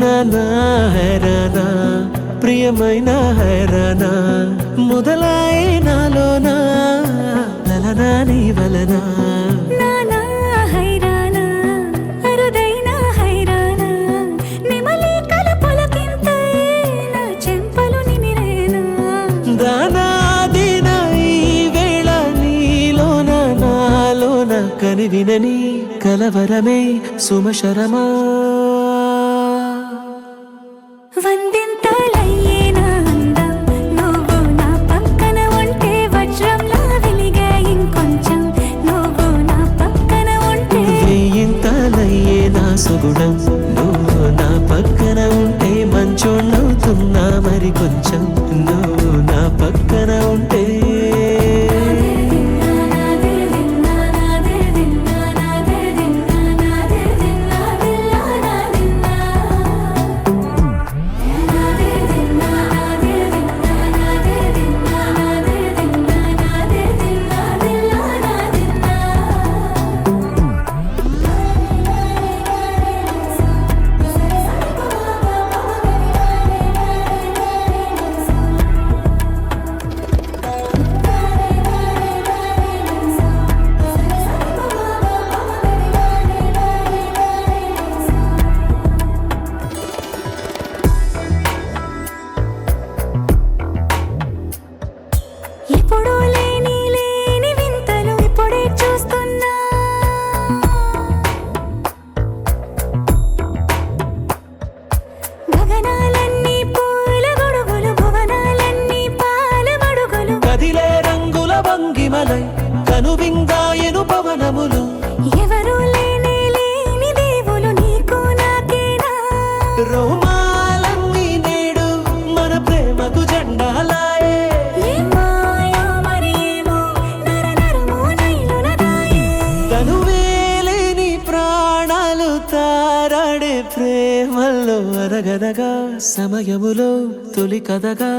నా హైరానా ప్రియమైన హైరానా మొదలాయే నాలోనా లలనా నీ వలనా నానా హైరానా అరుదైన హైరానా నిమలి కలపులకింతై నా చెంపలు నిమిరేనా దానాదిన ఈ వేళ నీలోన నాలోన కనివినని కలవరమే సుమశరమా వందింతలయ్యే నా అందం నువ్వు నా పక్కన ఉంటే వజ్రంలా వెలిగే ఇంకొంచెం నువ్వు నా పక్కన ఉంటే వేయింతలయ్యే నా సుగుణం నువ్వు నా పక్కన ఉంటే మంచోళ్ళవుతున్నా మరి కొంచెం నువ్వు నా పక్కన ఉంటే ఎప్పుడూ లేని లేని వింతలు ఇప్పుడే చూస్తున్నా గగనాలన్నీ పూల గొడుగులు భువనాలన్నీ పాల మడుగులు కదిలే రంగుల భంగిమలై కనువిందాయను పవనములు ఎవరూ లేని లేని దేవులు నీకు నాకేనా రోమాలన్నీ నేడు మన ప్రేమకు జెండాలాయే ఏ మాయో మరి ఏమో నరనరమో నైలున దాయే తనువేలేని ప్రాణాలు తారాడే ప్రేమల్లో అరగనగా సమయములో తొలి కథగా